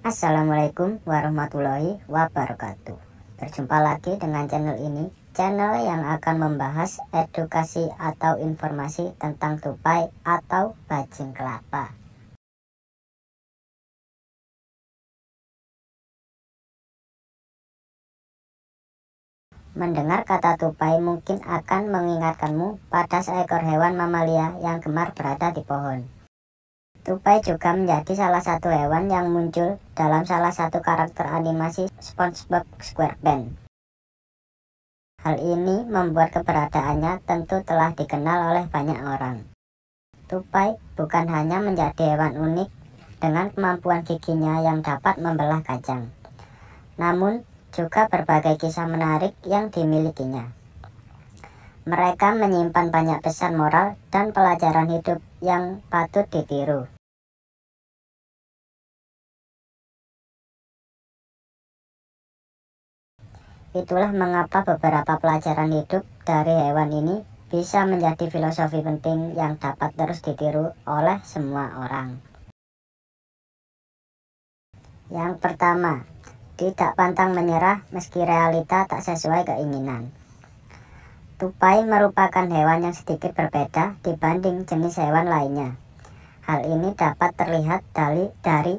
Assalamualaikum warahmatullahi wabarakatuh. Berjumpa lagi dengan channel ini, channel yang akan membahas edukasi atau informasi tentang tupai atau bajing kelapa. Mendengar kata tupai mungkin akan mengingatkanmu pada seekor hewan mamalia yang gemar berada di pohon. Tupai juga menjadi salah satu hewan yang muncul dalam salah satu karakter animasi SpongeBob SquarePants. Hal ini membuat keberadaannya tentu telah dikenal oleh banyak orang. Tupai bukan hanya menjadi hewan unik dengan kemampuan giginya yang dapat membelah kacang, namun juga berbagai kisah menarik yang dimilikinya. Mereka menyimpan banyak pesan moral dan pelajaran hidup yang patut ditiru. Itulah mengapa beberapa pelajaran hidup dari hewan ini bisa menjadi filosofi penting yang dapat terus ditiru oleh semua orang. Yang pertama, tidak pantang menyerah meski realita tak sesuai keinginan. Tupai merupakan hewan yang sedikit berbeda dibanding jenis hewan lainnya. Hal ini dapat terlihat dari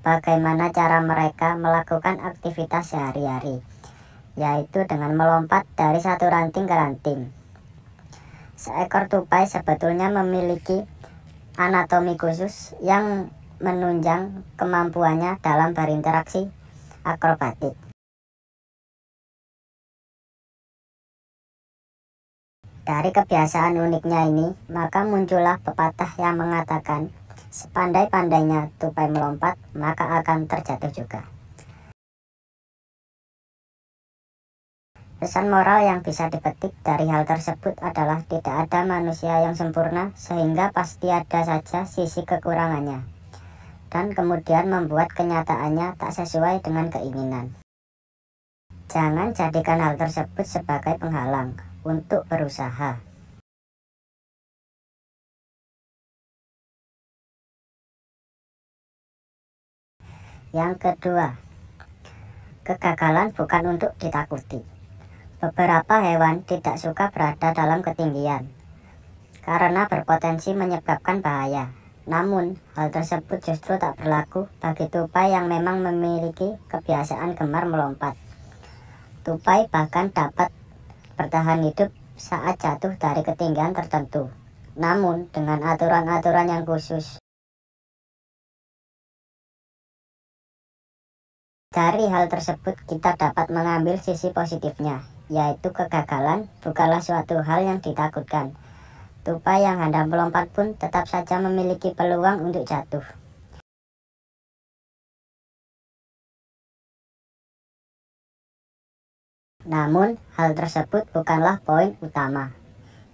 bagaimana cara mereka melakukan aktivitas sehari-hari, yaitu dengan melompat dari satu ranting ke ranting. Seekor tupai sebetulnya memiliki anatomi khusus yang menunjang kemampuannya dalam berinteraksi akrobatik. Dari kebiasaan uniknya ini, maka muncullah pepatah yang mengatakan, sepandai-pandainya tupai melompat, maka akan terjatuh juga. Pesan moral yang bisa dipetik dari hal tersebut adalah tidak ada manusia yang sempurna, sehingga pasti ada saja sisi kekurangannya, dan kemudian membuat kenyataannya tak sesuai dengan keinginan. Jangan jadikan hal tersebut sebagai penghalang untuk berusaha. Yang kedua, kegagalan bukan untuk ditakuti. Beberapa hewan tidak suka berada dalam ketinggian karena berpotensi menyebabkan bahaya. Namun, hal tersebut justru tak berlaku bagi tupai yang memang memiliki kebiasaan gemar melompat. Tupai bahkan dapat bertahan hidup saat jatuh dari ketinggian tertentu, namun dengan aturan-aturan yang khusus. Dari hal tersebut kita dapat mengambil sisi positifnya, yaitu kegagalan bukanlah suatu hal yang ditakutkan. Tupai yang hendak melompat pun tetap saja memiliki peluang untuk jatuh. Namun, hal tersebut bukanlah poin utama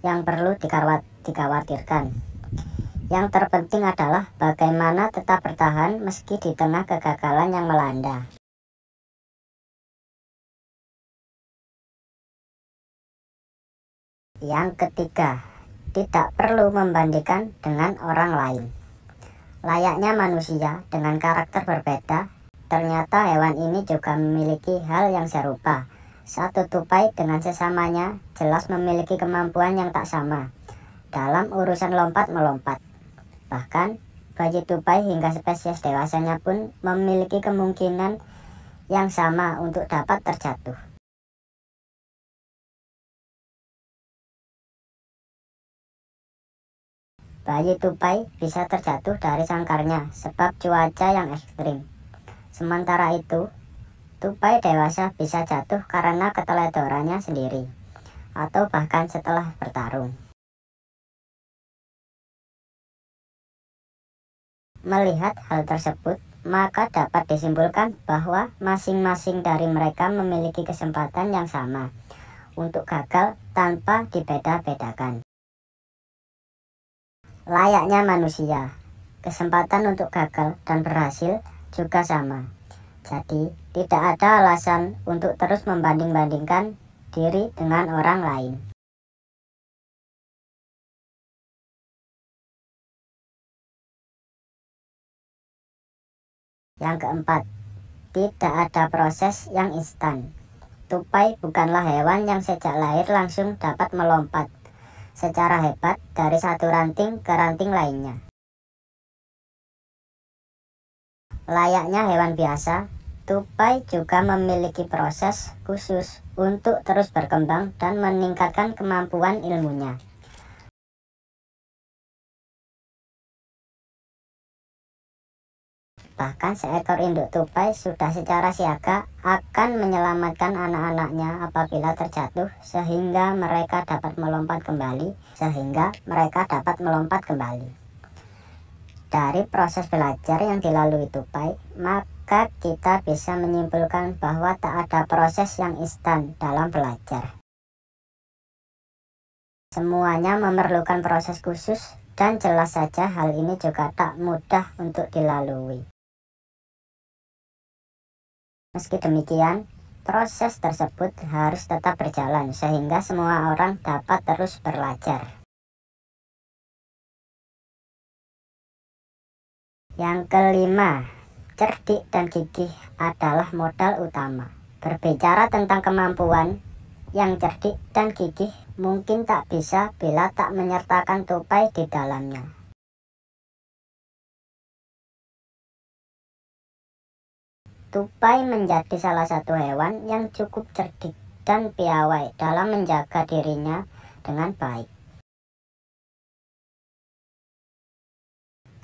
yang perlu dikhawatirkan. Yang terpenting adalah bagaimana tetap bertahan meski di tengah kegagalan yang melanda. Yang ketiga, tidak perlu membandingkan dengan orang lain. Layaknya manusia dengan karakter berbeda, ternyata hewan ini juga memiliki hal yang serupa. Satu tupai dengan sesamanya jelas memiliki kemampuan yang tak sama dalam urusan lompat-melompat. Bahkan, bayi tupai hingga spesies dewasanya pun memiliki kemungkinan yang sama untuk dapat terjatuh. Bayi tupai bisa terjatuh dari sangkarnya sebab cuaca yang ekstrim. Sementara itu, tupai dewasa bisa jatuh karena keteledorannya sendiri, atau bahkan setelah bertarung. Melihat hal tersebut, maka dapat disimpulkan bahwa masing-masing dari mereka memiliki kesempatan yang sama untuk gagal tanpa dibeda-bedakan. Layaknya manusia, kesempatan untuk gagal dan berhasil juga sama. Jadi, tidak ada alasan untuk terus membanding-bandingkan diri dengan orang lain. Yang keempat, tidak ada proses yang instan. Tupai bukanlah hewan yang sejak lahir langsung dapat melompat secara hebat dari satu ranting ke ranting lainnya. Layaknya hewan biasa, tupai juga memiliki proses khusus untuk terus berkembang dan meningkatkan kemampuan ilmunya. Bahkan seekor induk tupai sudah secara siaga akan menyelamatkan anak-anaknya apabila terjatuh sehingga mereka dapat melompat kembali. Dari proses belajar yang dilalui tupai, maka kita bisa menyimpulkan bahwa tak ada proses yang instan dalam belajar. Semuanya memerlukan proses khusus dan jelas saja hal ini juga tak mudah untuk dilalui. Meski demikian, proses tersebut harus tetap berjalan sehingga semua orang dapat terus belajar. Yang kelima, cerdik dan gigih adalah modal utama. Berbicara tentang kemampuan, yang cerdik dan gigih mungkin tak bisa bila tak menyertakan tupai di dalamnya. Tupai menjadi salah satu hewan yang cukup cerdik dan piawai dalam menjaga dirinya dengan baik.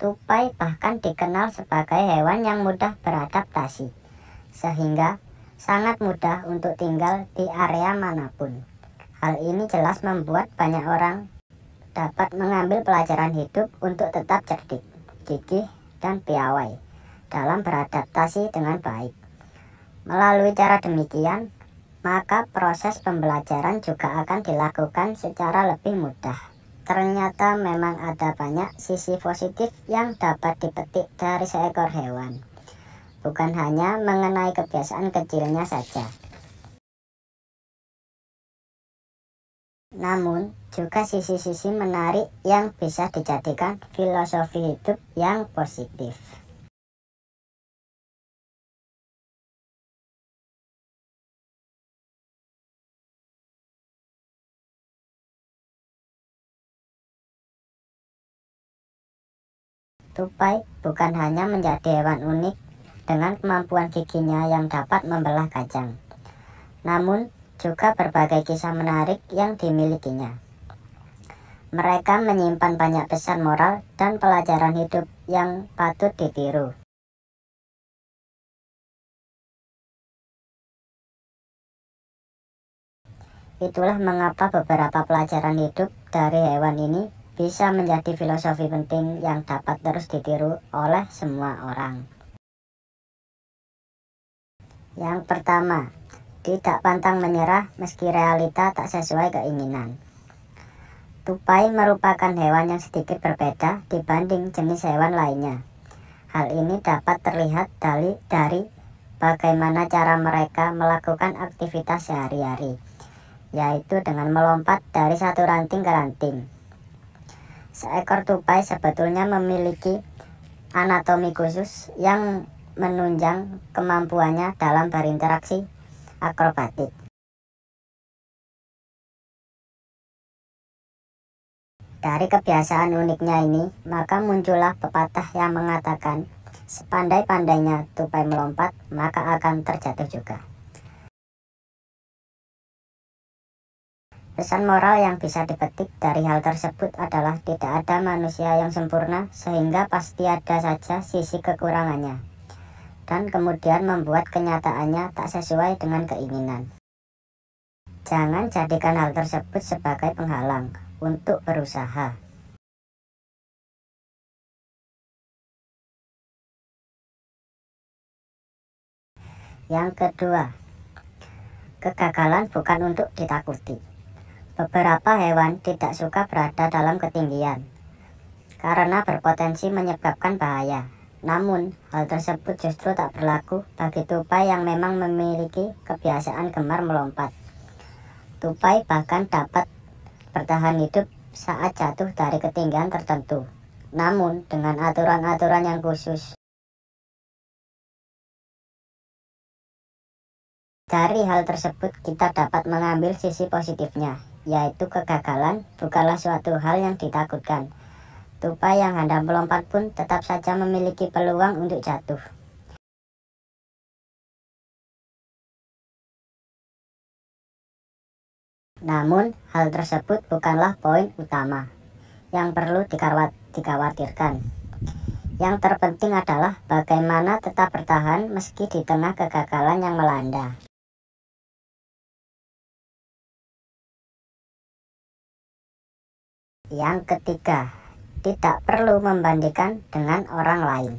Tupai bahkan dikenal sebagai hewan yang mudah beradaptasi, sehingga sangat mudah untuk tinggal di area manapun. Hal ini jelas membuat banyak orang dapat mengambil pelajaran hidup untuk tetap cerdik, gigih, dan piawai dalam beradaptasi dengan baik. Melalui cara demikian, maka proses pembelajaran juga akan dilakukan secara lebih mudah. Ternyata memang ada banyak sisi positif yang dapat dipetik dari seekor hewan, bukan hanya mengenai kebiasaan kecilnya saja. Namun, juga sisi-sisi menarik yang bisa dijadikan filosofi hidup yang positif. Tupai bukan hanya menjadi hewan unik dengan kemampuan giginya yang dapat membelah kacang, namun juga berbagai kisah menarik yang dimilikinya. Mereka menyimpan banyak pesan moral dan pelajaran hidup yang patut ditiru. Itulah mengapa beberapa pelajaran hidup dari hewan ini bisa menjadi filosofi penting yang dapat terus ditiru oleh semua orang. Yang pertama, tidak pantang menyerah meski realita tak sesuai keinginan. Tupai merupakan hewan yang sedikit berbeda dibanding jenis hewan lainnya. Hal ini dapat terlihat dari bagaimana cara mereka melakukan aktivitas sehari-hari, yaitu dengan melompat dari satu ranting ke ranting. Seekor tupai sebetulnya memiliki anatomi khusus yang menunjang kemampuannya dalam berinteraksi akrobatik. Dari kebiasaan uniknya ini, maka muncullah pepatah yang mengatakan, sepandai-pandainya tupai melompat, maka akan terjatuh juga. Pesan moral yang bisa dipetik dari hal tersebut adalah tidak ada manusia yang sempurna, sehingga pasti ada saja sisi kekurangannya, dan kemudian membuat kenyataannya tak sesuai dengan keinginan. Jangan jadikan hal tersebut sebagai penghalang untuk berusaha. Yang kedua, kegagalan bukan untuk ditakuti. Beberapa hewan tidak suka berada dalam ketinggian karena berpotensi menyebabkan bahaya. Namun, hal tersebut justru tak berlaku bagi tupai yang memang memiliki kebiasaan gemar melompat. Tupai bahkan dapat bertahan hidup saat jatuh dari ketinggian tertentu, namun dengan aturan-aturan yang khusus. Dari hal tersebut kita dapat mengambil sisi positifnya, yaitu kegagalan bukanlah suatu hal yang ditakutkan. Tupai yang hendak melompat pun tetap saja memiliki peluang untuk jatuh. Namun, hal tersebut bukanlah poin utama yang perlu dikhawatirkan. Yang terpenting adalah bagaimana tetap bertahan meski di tengah kegagalan yang melanda. Yang ketiga, tidak perlu membandingkan dengan orang lain.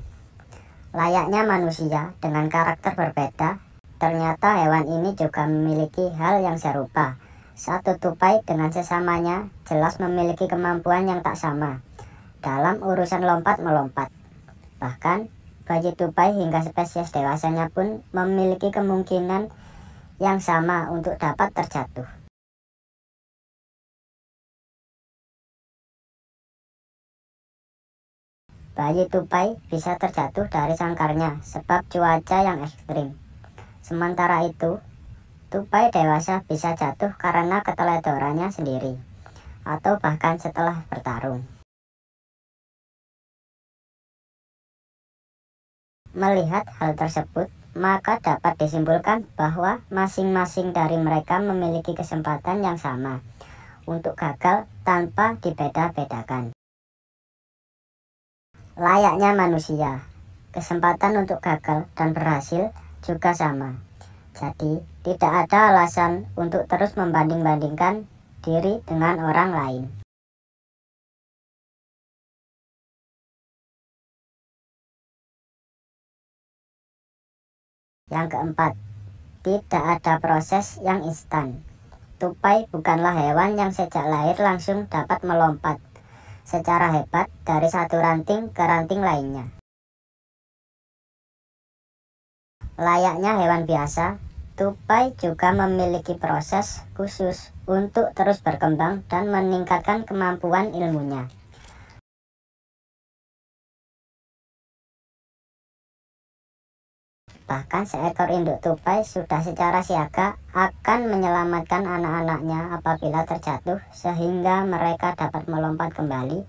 Layaknya manusia dengan karakter berbeda, ternyata hewan ini juga memiliki hal yang serupa. Satu tupai dengan sesamanya jelas memiliki kemampuan yang tak sama dalam urusan lompat-melompat. Bahkan, bayi tupai hingga spesies dewasanya pun memiliki kemungkinan yang sama untuk dapat terjatuh. Bayi tupai bisa terjatuh dari sangkarnya sebab cuaca yang ekstrim. Sementara itu, tupai dewasa bisa jatuh karena keteledorannya sendiri, atau bahkan setelah bertarung. Melihat hal tersebut, maka dapat disimpulkan bahwa masing-masing dari mereka memiliki kesempatan yang sama untuk gagal tanpa dibeda-bedakan. Layaknya manusia, kesempatan untuk gagal dan berhasil juga sama. Jadi, tidak ada alasan untuk terus membanding-bandingkan diri dengan orang lain. Yang keempat, tidak ada proses yang instan. Tupai bukanlah hewan yang sejak lahir langsung dapat melompat secara hebat dari satu ranting ke ranting lainnya. Layaknya hewan biasa, tupai juga memiliki proses khusus untuk terus berkembang dan meningkatkan kemampuan ilmunya. Bahkan seekor induk tupai sudah secara siaga akan menyelamatkan anak-anaknya apabila terjatuh sehingga mereka dapat melompat kembali.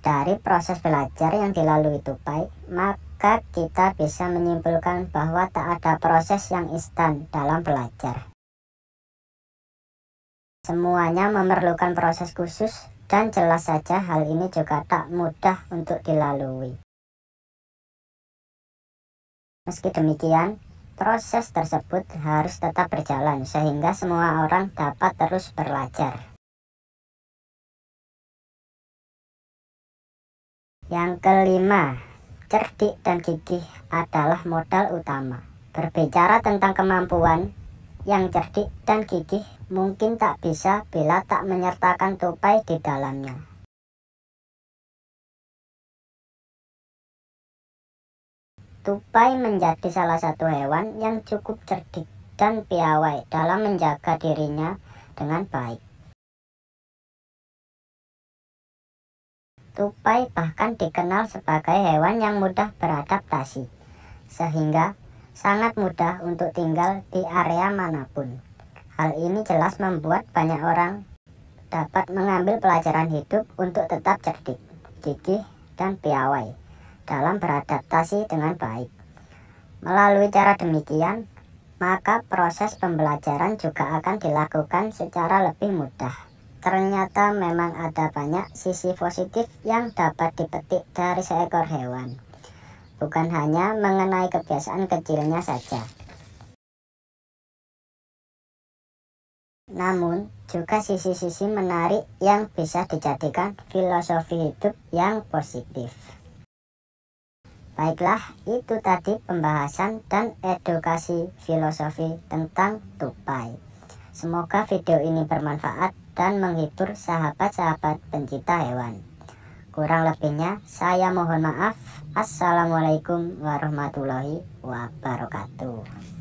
Dari proses belajar yang dilalui tupai, maka kita bisa menyimpulkan bahwa tak ada proses yang instan dalam belajar. Semuanya memerlukan proses khusus dan jelas saja hal ini juga tak mudah untuk dilalui. Meski demikian, proses tersebut harus tetap berjalan sehingga semua orang dapat terus belajar. Yang kelima, cerdik dan gigih adalah modal utama. Berbicara tentang kemampuan, yang cerdik dan gigih mungkin tak bisa bila tak menyertakan tupai di dalamnya. Tupai menjadi salah satu hewan yang cukup cerdik dan piawai dalam menjaga dirinya dengan baik. Tupai bahkan dikenal sebagai hewan yang mudah beradaptasi, sehingga sangat mudah untuk tinggal di area manapun. Hal ini jelas membuat banyak orang dapat mengambil pelajaran hidup untuk tetap cerdik, gigih, dan piawai dalam beradaptasi dengan baik. Melalui cara demikian, maka proses pembelajaran juga akan dilakukan secara lebih mudah. Ternyata memang ada banyak sisi positif yang dapat dipetik dari seekor hewan, bukan hanya mengenai kebiasaan kecilnya saja. Namun, juga sisi-sisi menarik yang bisa dijadikan filosofi hidup yang positif. Baiklah, itu tadi pembahasan dan edukasi filosofi tentang tupai. Semoga video ini bermanfaat dan menghibur sahabat-sahabat pencinta hewan. Kurang lebihnya, saya mohon maaf. Assalamualaikum warahmatullahi wabarakatuh.